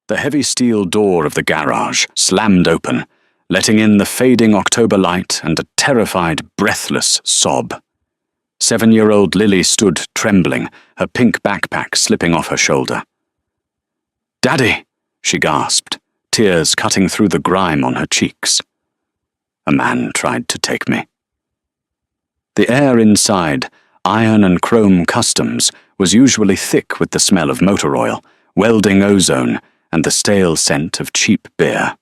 The heavy steel door of the garage slammed open, letting in the fading October light and a terrified, breathless sob. 7-year-old Lily stood trembling, her pink backpack slipping off her shoulder. "Daddy!" she gasped, tears cutting through the grime on her cheeks. A man tried to take me. The air inside, iron and chrome customs, was usually thick with the smell of motor oil, welding ozone, and the stale scent of cheap beer.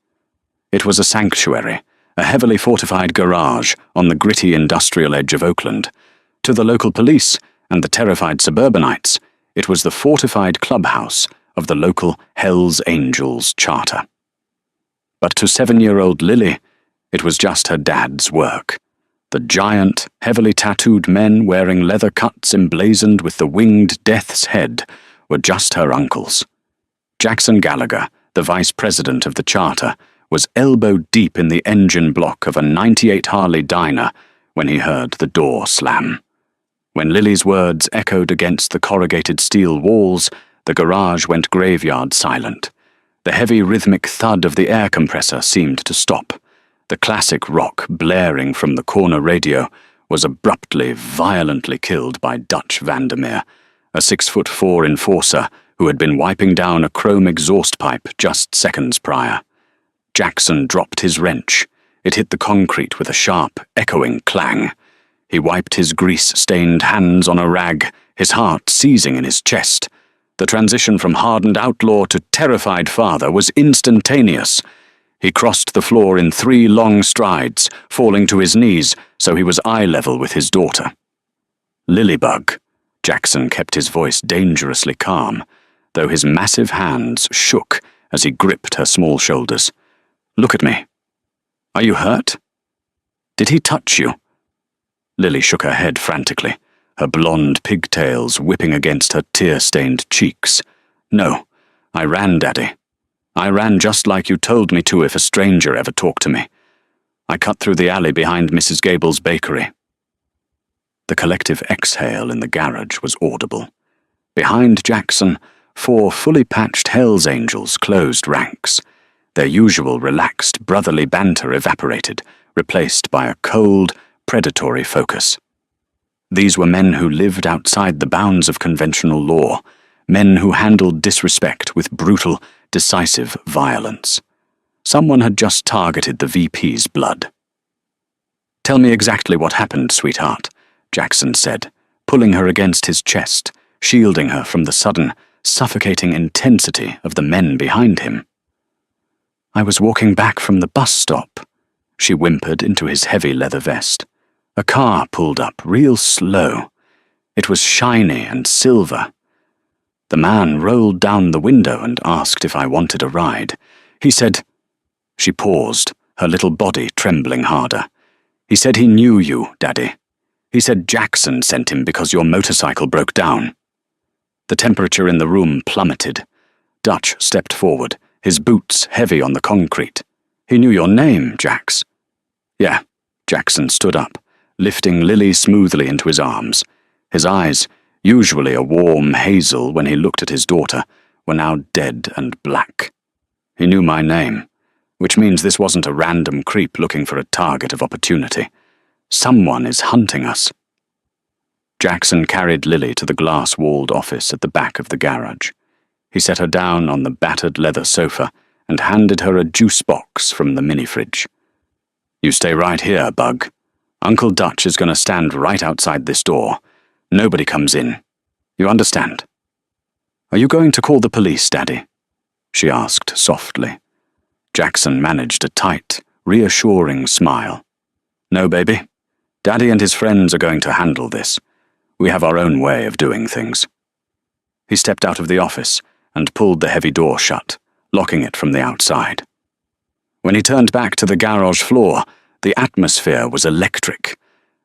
It was a sanctuary, a heavily fortified garage on the gritty industrial edge of Oakland. To the local police and the terrified suburbanites, it was the fortified clubhouse of the local Hells Angels charter. But to 7-year-old Lily, it was just her dad's work. The giant, heavily tattooed men wearing leather cuts emblazoned with the winged death's head were just her uncles. Jackson Gallagher, the vice president of the charter, was elbow-deep in the engine block of a '98 Harley Dyna when he heard the door slam. When Lily's words echoed against the corrugated steel walls, the garage went graveyard silent. The heavy rhythmic thud of the air compressor seemed to stop. The classic rock blaring from the corner radio was abruptly, violently killed by Dutch Vandermeer, a 6'4" enforcer who had been wiping down a chrome exhaust pipe just seconds prior. Jackson dropped his wrench. It hit the concrete with a sharp, echoing clang. He wiped his grease-stained hands on a rag, his heart seizing in his chest. The transition from hardened outlaw to terrified father was instantaneous. He crossed the floor in 3 long strides, falling to his knees so he was eye-level with his daughter. "Lilybug," Jackson kept his voice dangerously calm, though his massive hands shook as he gripped her small shoulders. "Look at me. Are you hurt? Did he touch you?" Lily shook her head frantically, her blonde pigtails whipping against her tear-stained cheeks. "No, I ran, Daddy. I ran just like you told me to if a stranger ever talked to me. I cut through the alley behind Mrs. Gable's bakery." The collective exhale in the garage was audible. Behind Jackson, 4 fully patched Hells Angels closed ranks. Their usual relaxed, brotherly banter evaporated, replaced by a cold, predatory focus. These were men who lived outside the bounds of conventional law, men who handled disrespect with brutal, decisive violence. Someone had just targeted the VP's blood. "Tell me exactly what happened, sweetheart," Jackson said, pulling her against his chest, shielding her from the sudden, suffocating intensity of the men behind him. "I was walking back from the bus stop," she whimpered into his heavy leather vest. "A car pulled up, real slow. It was shiny and silver. The man rolled down the window and asked if I wanted a ride. He said—" She paused, her little body trembling harder. "He said he knew you, Daddy. He said Jackson sent him because your motorcycle broke down." The temperature in the room plummeted. Dutch stepped forward, his boots heavy on the concrete. "He knew your name, Jax." "Yeah." Jackson stood up, lifting Lily smoothly into his arms. His eyes, usually a warm hazel when he looked at his daughter, were now dead and black. "He knew my name, which means this wasn't a random creep looking for a target of opportunity. Someone is hunting us." Jackson carried Lily to the glass-walled office at the back of the garage. He set her down on the battered leather sofa and handed her a juice box from the mini-fridge. "You stay right here, Bug. Uncle Dutch is going to stand right outside this door. Nobody comes in. You understand?" "Are you going to call the police, Daddy?" she asked softly. Jackson managed a tight, reassuring smile. "No, baby. Daddy and his friends are going to handle this. We have our own way of doing things." He stepped out of the office and pulled the heavy door shut, locking it from the outside. When he turned back to the garage floor, the atmosphere was electric.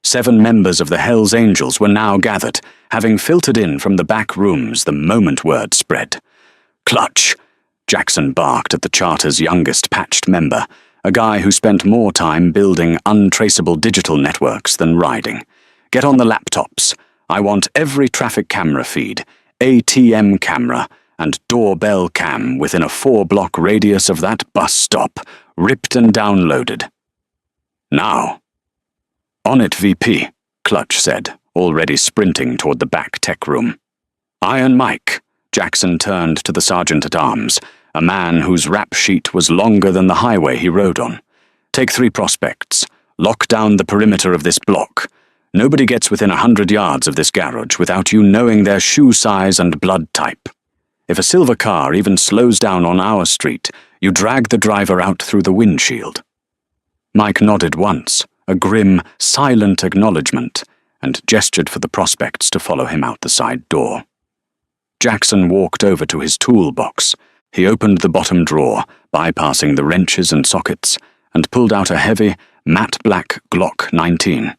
7 members of the Hells Angels were now gathered, having filtered in from the back rooms the moment word spread. "Clutch!" Jackson barked at the charter's youngest patched member, a guy who spent more time building untraceable digital networks than riding. "Get on the laptops. I want every traffic camera feed, ATM camera, and doorbell cam within a 4-block radius of that bus stop, ripped and downloaded. Now. On it, VP, Clutch said, already sprinting toward the back tech room. Iron Mike, Jackson turned to the sergeant-at-arms, a man whose rap sheet was longer than the highway he rode on. Take 3 prospects. Lock down the perimeter of this block. Nobody gets within 100 yards of this garage without you knowing their shoe size and blood type. If a silver car even slows down on our street, you drag the driver out through the windshield. Mike nodded once, a grim, silent acknowledgement, and gestured for the prospects to follow him out the side door. Jackson walked over to his toolbox. He opened the bottom drawer, bypassing the wrenches and sockets, and pulled out a heavy, matte black Glock 19.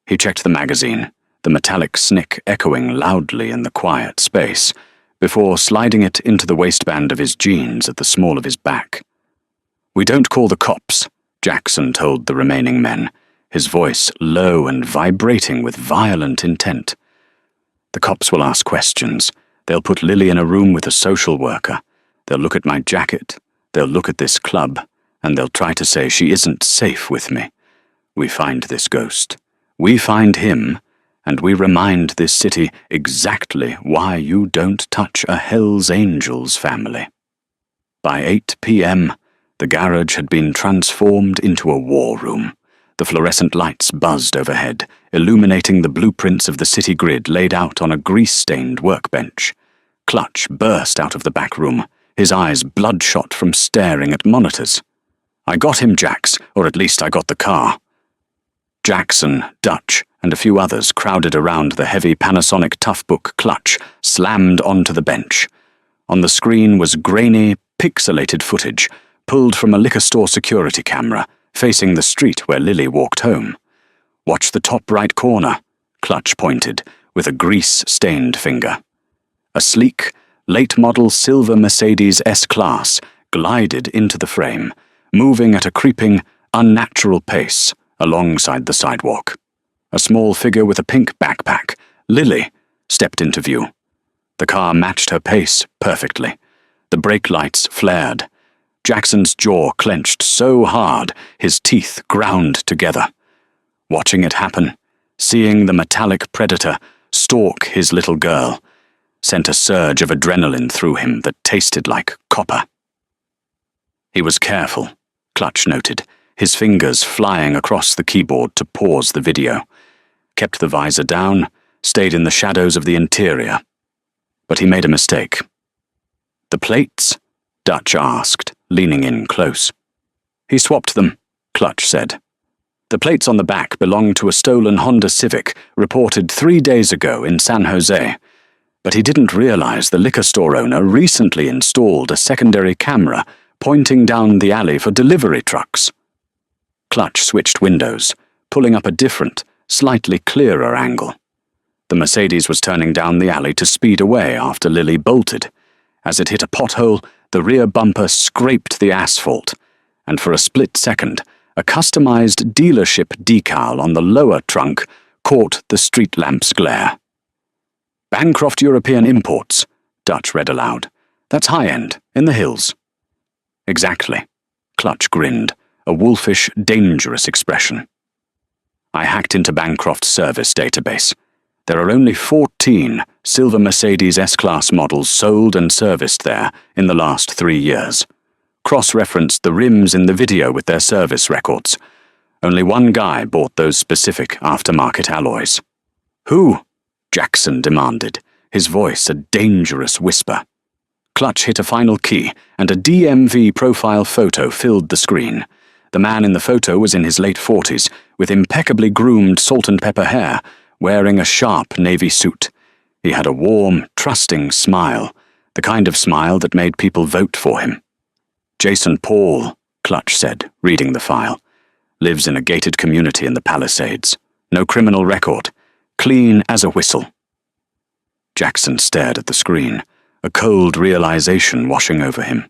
He checked the magazine, the metallic snick echoing loudly in the quiet space, before sliding it into the waistband of his jeans at the small of his back. We don't call the cops, Jackson told the remaining men, his voice low and vibrating with violent intent. The cops will ask questions. They'll put Lily in a room with a social worker. They'll look at my jacket. They'll look at this club, and they'll try to say she isn't safe with me. We find this ghost. We find him, and we remind this city exactly why you don't touch a Hell's Angels family. By 8 p.m., the garage had been transformed into a war room. The fluorescent lights buzzed overhead, illuminating the blueprints of the city grid laid out on a grease-stained workbench. Clutch burst out of the back room, his eyes bloodshot from staring at monitors. I got him, Jax, or at least I got the car. Jackson, Dutch, and a few others crowded around the heavy Panasonic Toughbook Clutch, slammed onto the bench. On the screen was grainy, pixelated footage, pulled from a liquor store security camera, facing the street where Lily walked home. Watch the top right corner, Clutch pointed, with a grease-stained finger. A sleek, late-model silver Mercedes S-Class glided into the frame, moving at a creeping, unnatural pace alongside the sidewalk. A small figure with a pink backpack, Lily, stepped into view. The car matched her pace perfectly. The brake lights flared. Jackson's jaw clenched so hard his teeth ground together. Watching it happen, seeing the metallic predator stalk his little girl, sent a surge of adrenaline through him that tasted like copper. He was careful, Clutch noted, his fingers flying across the keyboard to pause the video. Kept the visor down, stayed in the shadows of the interior. But he made a mistake. The plates? Dutch asked, leaning in close. He swapped them, Clutch said. The plates on the back belonged to a stolen Honda Civic reported 3 days ago in San Jose. But he didn't realize the liquor store owner recently installed a secondary camera pointing down the alley for delivery trucks. Clutch switched windows, pulling up a different, slightly clearer angle. The Mercedes was turning down the alley to speed away after Lily bolted. As it hit a pothole, the rear bumper scraped the asphalt, and for a split second, a customized dealership decal on the lower trunk caught the street lamp's glare. Bancroft European Imports, Dutch read aloud. That's high-end, in the hills. Exactly, Clutch grinned, a wolfish, dangerous expression. I hacked into Bancroft's service database. There are only 14 silver Mercedes S-Class models sold and serviced there in the last 3 years. Cross-referenced the rims in the video with their service records. Only one guy bought those specific aftermarket alloys. Who? Jackson demanded, his voice a dangerous whisper. Clutch hit a final key, and a DMV profile photo filled the screen. The man in the photo was in his late 40s, with impeccably groomed salt-and-pepper hair, wearing a sharp navy suit. He had a warm, trusting smile, the kind of smile that made people vote for him. Jason Paul, Clutch said, reading the file. Lives in a gated community in the Palisades. No criminal record. Clean as a whistle. Jackson stared at the screen, a cold realization washing over him.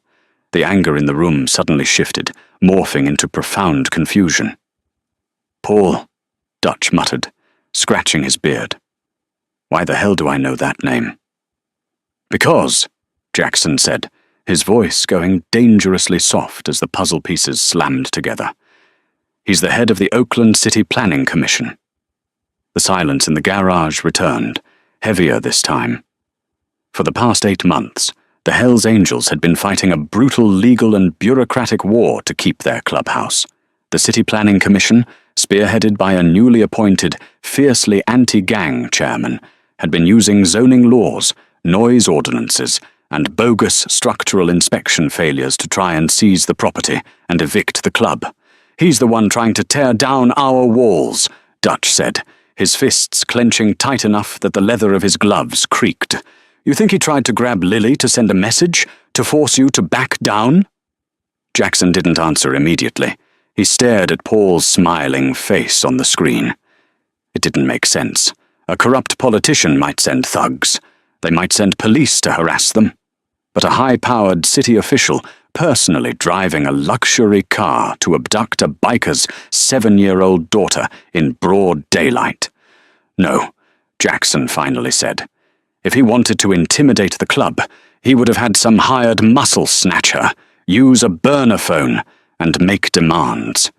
The anger in the room suddenly shifted, morphing into profound confusion. Paul, Dutch muttered, scratching his beard. Why the hell do I know that name? Because, Jackson said, his voice going dangerously soft as the puzzle pieces slammed together. He's the head of the Oakland City Planning Commission. The silence in the garage returned, heavier this time. For the past 8 months, the Hells Angels had been fighting a brutal legal and bureaucratic war to keep their clubhouse. The City Planning Commission, spearheaded by a newly appointed, fiercely anti-gang chairman, had been using zoning laws, noise ordinances, and bogus structural inspection failures to try and seize the property and evict the club. "He's the one trying to tear down our walls," Dutch said, his fists clenching tight enough that the leather of his gloves creaked. "You think he tried to grab Lily to send a message, to force you to back down?" Jackson didn't answer immediately. He stared at Paul's smiling face on the screen. It didn't make sense. A corrupt politician might send thugs. They might send police to harass them. But a high-powered city official personally driving a luxury car to abduct a biker's 7-year-old daughter in broad daylight. "No," Jackson finally said. If he wanted to intimidate the club, he would have had some hired muscle snatcher use a burner phone and make demands.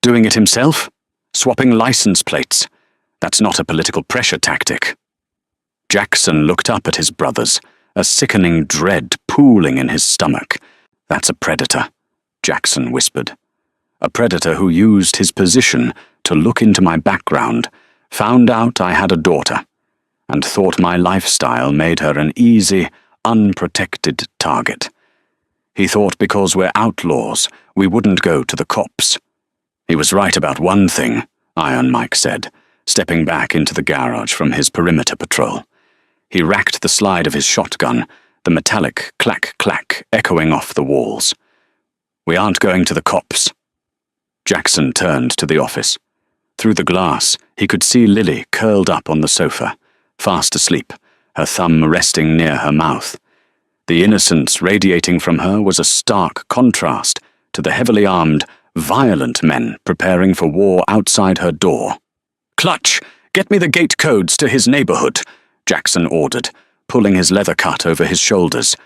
Doing it himself? Swapping license plates? That's not a political pressure tactic. Jackson looked up at his brothers, a sickening dread pooling in his stomach. "That's a predator," Jackson whispered. "A predator who used his position to look into my background, found out I had a daughter, and thought my lifestyle made her an easy, unprotected target. He thought because we're outlaws, we wouldn't go to the cops." "He was right about one thing," Iron Mike said, stepping back into the garage from his perimeter patrol. He racked the slide of his shotgun, the metallic clack-clack echoing off the walls. "We aren't going to the cops." Jackson turned to the office. Through the glass, he could see Lily curled up on the sofa, fast asleep, her thumb resting near her mouth. The innocence radiating from her was a stark contrast to the heavily armed, violent men preparing for war outside her door. "Clutch, get me the gate codes to his neighborhood," Jackson ordered, pulling his leather cut over his shoulders.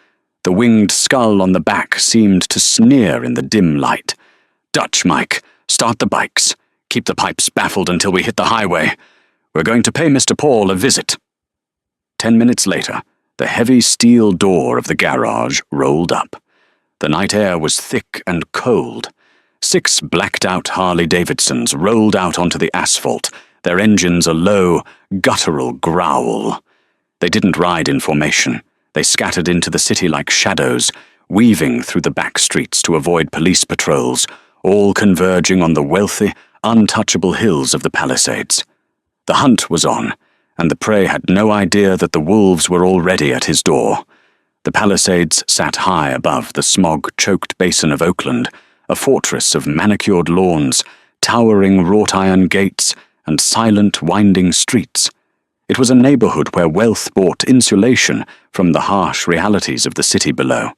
The winged skull on the back seemed to sneer in the dim light. "Dutch, Mike, start the bikes. Keep the pipes baffled until we hit the highway. We're going to pay Mr. Paul a visit." 10 minutes later, the heavy steel door of the garage rolled up. The night air was thick and cold. 6 blacked-out Harley-Davidsons rolled out onto the asphalt, their engines a low, guttural growl. They didn't ride in formation. They scattered into the city like shadows, weaving through the back streets to avoid police patrols, all converging on the wealthy, untouchable hills of the Palisades. The hunt was on, and the prey had no idea that the wolves were already at his door. The Palisades sat high above the smog-choked basin of Oakland, a fortress of manicured lawns, towering wrought-iron gates, and silent, winding streets. It was a neighborhood where wealth bought insulation from the harsh realities of the city below.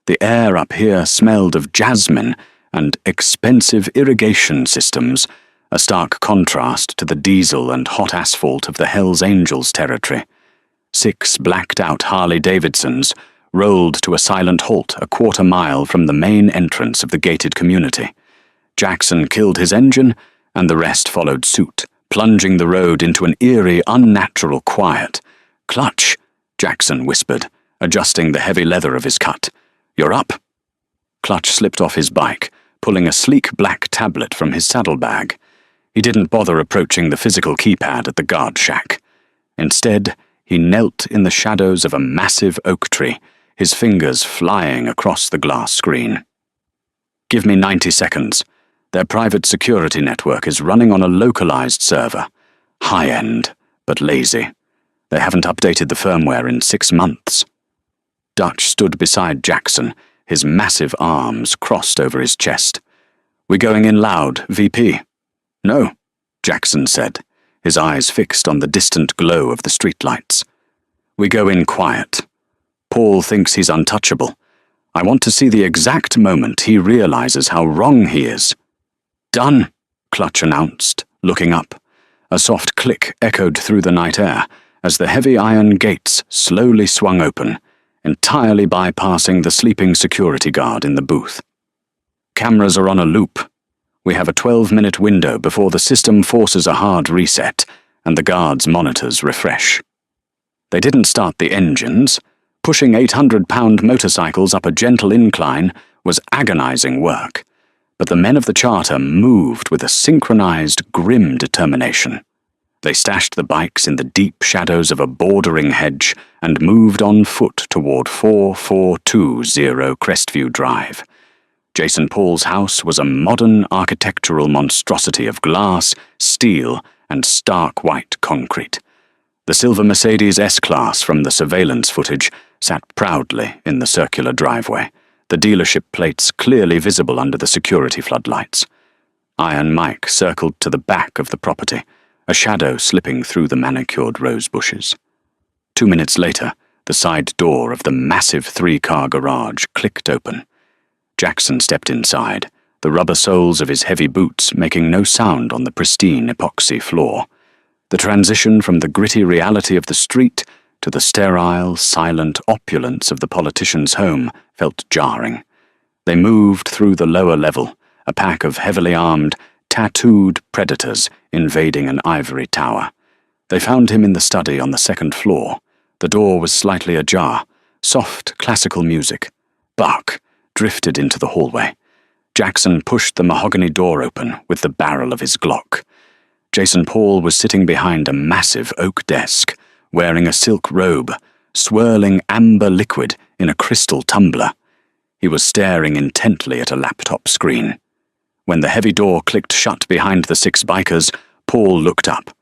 The air up here smelled of jasmine and expensive irrigation systems, a stark contrast to the diesel and hot asphalt of the Hells Angels territory. 6 blacked-out Harley-Davidsons rolled to a silent halt a quarter-mile from the main entrance of the gated community. Jackson killed his engine, and the rest followed suit, plunging the road into an eerie, unnatural quiet. "Clutch," Jackson whispered, adjusting the heavy leather of his cut. "You're up?" Clutch slipped off his bike, pulling a sleek black tablet from his saddlebag. He didn't bother approaching the physical keypad at the guard shack. Instead, he knelt in the shadows of a massive oak tree, his fingers flying across the glass screen. "Give me 90 seconds. Their private security network is running on a localized server. High-end, but lazy. They haven't updated the firmware in 6 months." Dutch stood beside Jackson, his massive arms crossed over his chest. "We going in loud, VP?" "No," Jackson said, his eyes fixed on the distant glow of the streetlights. "We go in quiet. Paul thinks he's untouchable. I want to see the exact moment he realizes how wrong he is." "Done," Clutch announced, looking up. A soft click echoed through the night air as the heavy iron gates slowly swung open, entirely bypassing the sleeping security guard in the booth. Cameras are on a loop. We have a 12-minute window before the system forces a hard reset and the guard's monitors refresh. They didn't start the engines. Pushing 800-pound motorcycles up a gentle incline was agonizing work, but the men of the charter moved with a synchronized, grim determination. They stashed the bikes in the deep shadows of a bordering hedge and moved on foot toward 4420 Crestview Drive. Jason Paul's house was a modern architectural monstrosity of glass, steel, and stark white concrete. The silver Mercedes S-Class from the surveillance footage sat proudly in the circular driveway, the dealership plates clearly visible under the security floodlights. Iron Mike circled to the back of the property, a shadow slipping through the manicured rose bushes. 2 minutes later, the side door of the massive 3-car garage clicked open. Jackson stepped inside, the rubber soles of his heavy boots making no sound on the pristine epoxy floor. The transition from the gritty reality of the street to the sterile, silent opulence of the politician's home felt jarring. They moved through the lower level, a pack of heavily armed, tattooed predators invading an ivory tower. They found him in the study on the 2nd floor. The door was slightly ajar. Soft, classical music. Bach drifted into the hallway. Jackson pushed the mahogany door open with the barrel of his Glock. Jason Paul was sitting behind a massive oak desk, wearing a silk robe, swirling amber liquid in a crystal tumbler. He was staring intently at a laptop screen. When the heavy door clicked shut behind the 6 bikers, Paul looked up.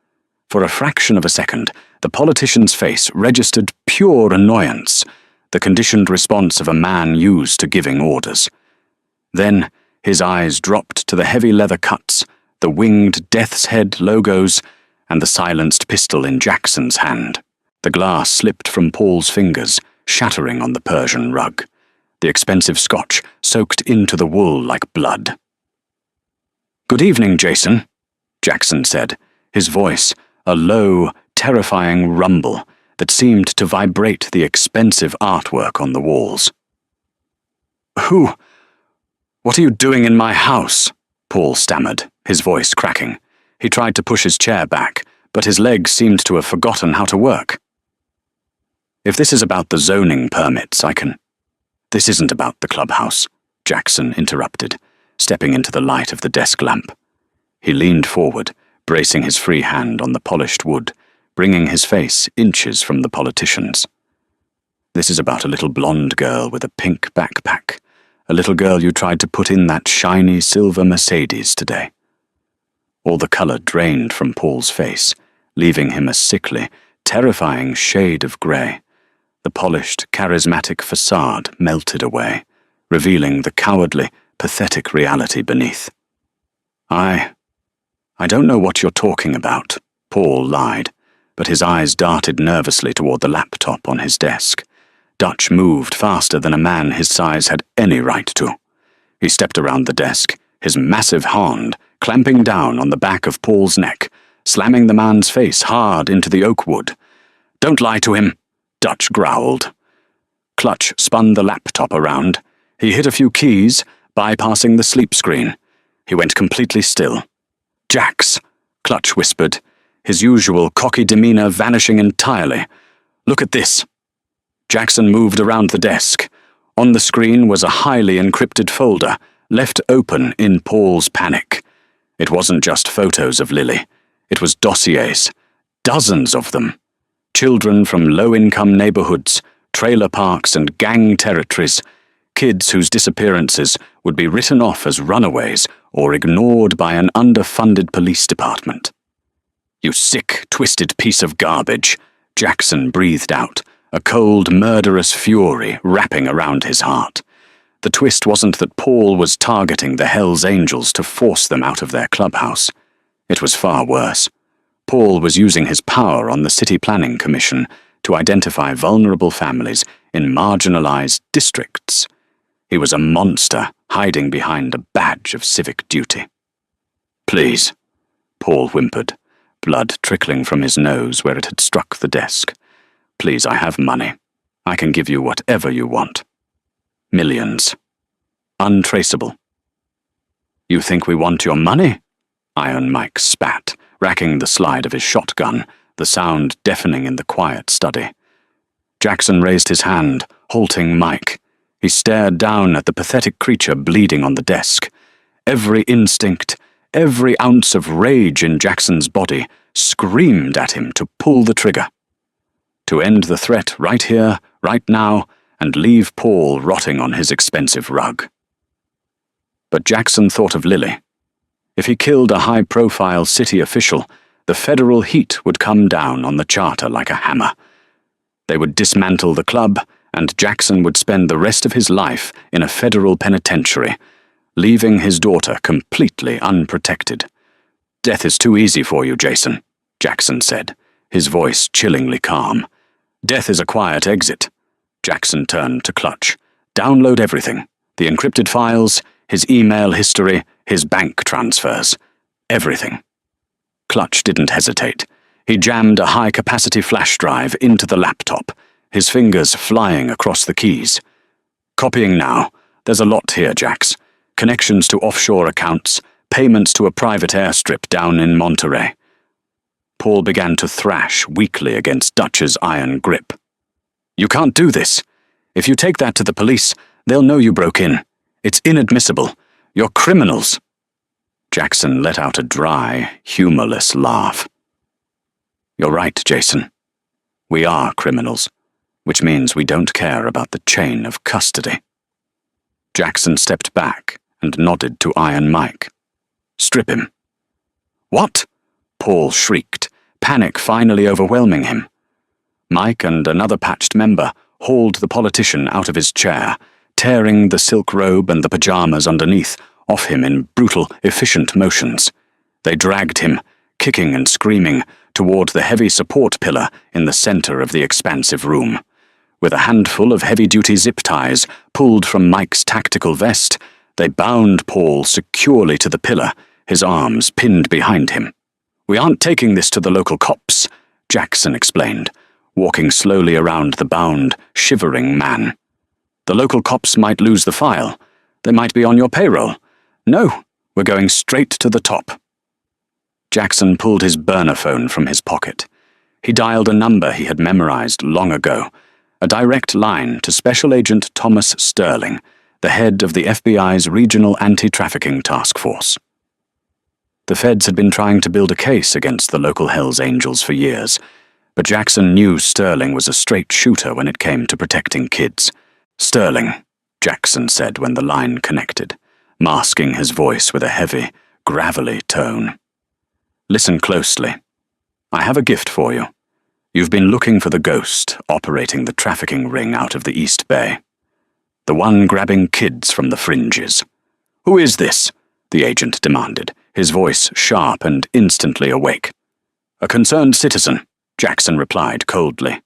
For a fraction of a second, the politician's face registered pure annoyance, the conditioned response of a man used to giving orders. Then his eyes dropped to the heavy leather cuts, the winged death's head logos, and the silenced pistol in Jackson's hand. The glass slipped from Paul's fingers, shattering on the Persian rug. The expensive scotch soaked into the wool like blood. "Good evening, Jason," Jackson said, his voice a low, terrifying rumble that seemed to vibrate the expensive artwork on the walls. What are you doing in my house?" Paul stammered, his voice cracking. He tried to push his chair back, but his legs seemed to have forgotten how to work. "If this is about the zoning permits, I can—" "This isn't about the clubhouse," Jackson interrupted, stepping into the light of the desk lamp. He leaned forward, bracing his free hand on the polished wood, bringing his face inches from the politician's. "This is about a little blonde girl with a pink backpack, a little girl you tried to put in that shiny silver Mercedes today." All the color drained from Paul's face, leaving him a sickly, terrifying shade of grey. The polished, charismatic facade melted away, revealing the cowardly, pathetic reality beneath. I don't know what you're talking about," Paul lied, but his eyes darted nervously toward the laptop on his desk. Dutch moved faster than a man his size had any right to. He stepped around the desk, his massive hand clamping down on the back of Paul's neck, slamming the man's face hard into the oak wood. "Don't lie to him," Dutch growled. Clutch spun the laptop around. He hit a few keys, bypassing the sleep screen. He went completely still. "Jax," Clutch whispered, his usual cocky demeanor vanishing entirely. "Look at this." Jackson moved around the desk. On the screen was a highly encrypted folder, left open in Paul's panic. It wasn't just photos of Lily. It was dossiers. Dozens of them. Children from low-income neighborhoods, trailer parks and gang territories. Kids whose disappearances would be written off as runaways or ignored by an underfunded police department. "You sick, twisted piece of garbage," Jackson breathed out, a cold, murderous fury wrapping around his heart. The twist wasn't that Paul was targeting the Hells Angels to force them out of their clubhouse. It was far worse. Paul was using his power on the City Planning Commission to identify vulnerable families in marginalized districts. He was a monster hiding behind a badge of civic duty. "Please," Paul whimpered, blood trickling from his nose where it had struck the desk. "Please, I have money. I can give you whatever you want. Millions. Untraceable. You think we want your money? Iron Mike spat, racking the slide of his shotgun, the sound deafening in the quiet study. Jackson raised his hand, halting Mike. He stared down at the pathetic creature bleeding on the desk. Every instinct, every ounce of rage in Jackson's body screamed at him to pull the trigger. To end the threat right here, right now, and leave Paul rotting on his expensive rug. But Jackson thought of Lily. If he killed a high-profile city official, the federal heat would come down on the charter like a hammer. They would dismantle the club, and Jackson would spend the rest of his life in a federal penitentiary, leaving his daughter completely unprotected. "Death is too easy for you, Jason," Jackson said, his voice chillingly calm. "Death is a quiet exit." Jackson turned to Clutch. "Download everything. The encrypted files, his email history, his bank transfers. Everything." Clutch didn't hesitate. He jammed a high-capacity flash drive into the laptop, his fingers flying across the keys. "Copying now. There's a lot here, Jax. Connections to offshore accounts, payments to a private airstrip down in Monterey." Paul began to thrash weakly against Dutch's iron grip. "You can't do this. If you take that to the police, they'll know you broke in. It's inadmissible. You're criminals." Jackson let out a dry, humorless laugh. "You're right, Jason. We are criminals, which means we don't care about the chain of custody." Jackson stepped back and nodded to Iron Mike. "Strip him." "What?" Paul shrieked, panic finally overwhelming him. Mike and another patched member hauled the politician out of his chair, tearing the silk robe and the pajamas underneath off him in brutal, efficient motions. They dragged him, kicking and screaming, toward the heavy support pillar in the center of the expansive room. With a handful of heavy-duty zip ties pulled from Mike's tactical vest, they bound Paul securely to the pillar, his arms pinned behind him. "We aren't taking this to the local cops," Jackson explained, walking slowly around the bound, shivering man. "The local cops might lose the file. They might be on your payroll. No, we're going straight to the top." Jackson pulled his burner phone from his pocket. He dialed a number he had memorized long ago, a direct line to Special Agent Thomas Sterling, the head of the FBI's Regional Anti-Trafficking Task Force. The feds had been trying to build a case against the local Hells Angels for years, but Jackson knew Sterling was a straight shooter when it came to protecting kids. "Sterling," Jackson said when the line connected, masking his voice with a heavy, gravelly tone. "Listen closely. I have a gift for you. You've been looking for the ghost operating the trafficking ring out of the East Bay. The one grabbing kids from the fringes." "Who is this?" the agent demanded, his voice sharp and instantly awake. "A concerned citizen," Jackson replied coldly.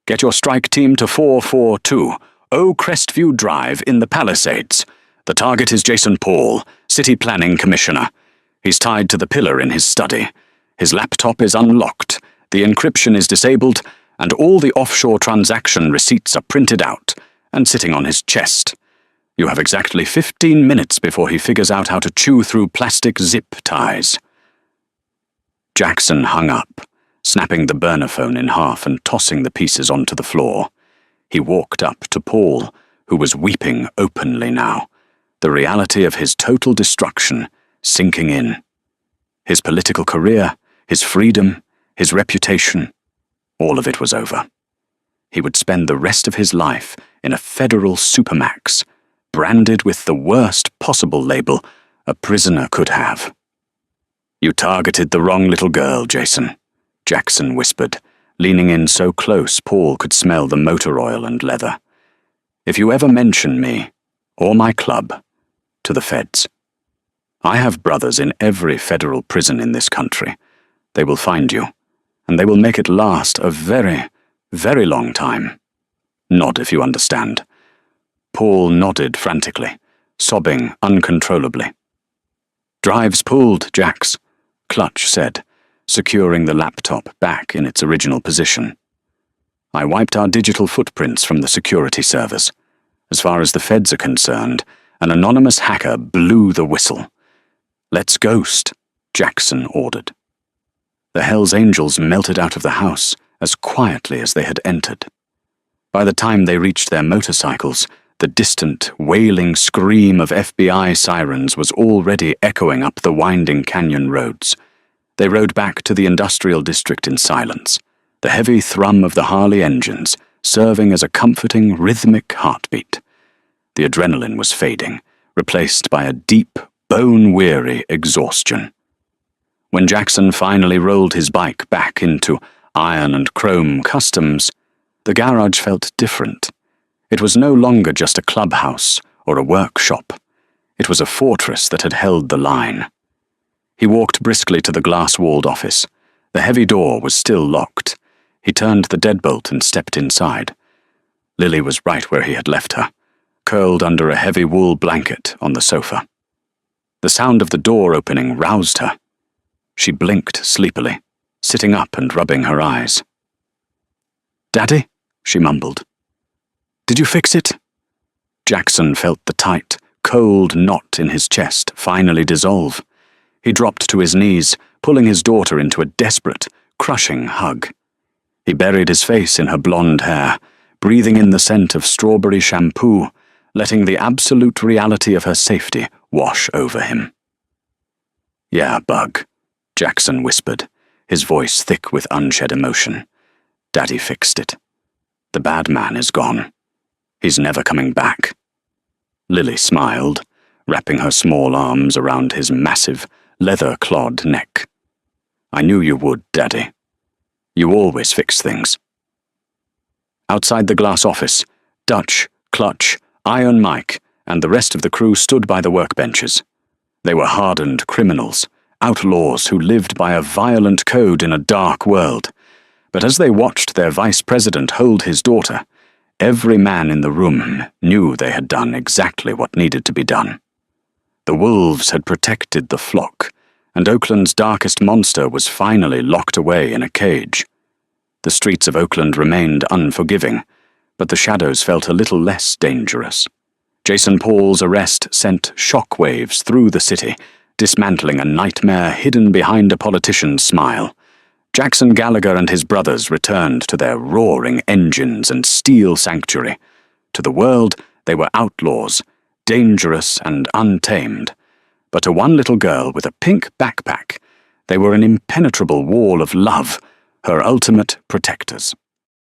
"Get your strike team to 442 O Crestview Drive in the Palisades. The target is Jason Paul, City Planning Commissioner. He's tied to the pillar in his study. His laptop is unlocked, the encryption is disabled, and all the offshore transaction receipts are printed out and sitting on his chest. You have exactly 15 minutes before he figures out how to chew through plastic zip ties." Jackson hung up, snapping the burner phone in half and tossing the pieces onto the floor. He walked up to Paul, who was weeping openly now, the reality of his total destruction sinking in. His political career, his freedom, his reputation, all of it was over. He would spend the rest of his life in a federal supermax, branded with the worst possible label a prisoner could have. "You targeted the wrong little girl, Jason," Jackson whispered, leaning in so close Paul could smell the motor oil and leather. "If you ever mention me, or my club, to the feds, I have brothers in every federal prison in this country. They will find you, and they will make it last a very, very long time. Nod if you understand." Paul nodded frantically, sobbing uncontrollably. "Drive's pulled, Jax," Clutch said, securing the laptop back in its original position. I wiped our digital footprints from the security servers. As far as the feds are concerned, an anonymous hacker blew the whistle. "Let's ghost," Jackson ordered. The Hells Angels melted out of the house as quietly as they had entered. By the time they reached their motorcycles, the distant, wailing scream of FBI sirens was already echoing up the winding canyon roads. They rode back to the industrial district in silence, the heavy thrum of the Harley engines serving as a comforting, rhythmic heartbeat. The adrenaline was fading, replaced by a deep, bone-weary exhaustion. When Jackson finally rolled his bike back into Iron and Chrome Customs, the garage felt different. It was no longer just a clubhouse or a workshop. It was a fortress that had held the line. He walked briskly to the glass-walled office. The heavy door was still locked. He turned the deadbolt and stepped inside. Lily was right where he had left her, curled under a heavy wool blanket on the sofa. The sound of the door opening roused her. She blinked sleepily, sitting up and rubbing her eyes. "Daddy?" she mumbled. "Did you fix it?" Jackson felt the tight, cold knot in his chest finally dissolve. He dropped to his knees, pulling his daughter into a desperate, crushing hug. He buried his face in her blonde hair, breathing in the scent of strawberry shampoo, letting the absolute reality of her safety wash over him. "Yeah, Bug," Jackson whispered, his voice thick with unshed emotion. "Daddy fixed it. The bad man is gone. He's never coming back." Lily smiled, wrapping her small arms around his massive, leather-clawed neck. "I knew you would, Daddy. You always fix things." Outside the glass office, Dutch, Clutch, Iron Mike, and the rest of the crew stood by the workbenches. They were hardened criminals, outlaws who lived by a violent code in a dark world. But as they watched their vice president hold his daughter, every man in the room knew they had done exactly what needed to be done. The wolves had protected the flock, and Oakland's darkest monster was finally locked away in a cage. The streets of Oakland remained unforgiving, but the shadows felt a little less dangerous. Jason Paul's arrest sent shockwaves through the city, dismantling a nightmare hidden behind a politician's smile. Jackson Gallagher and his brothers returned to their roaring engines and steel sanctuary. To the world, they were outlaws, dangerous and untamed. But to one little girl with a pink backpack, they were an impenetrable wall of love, her ultimate protectors.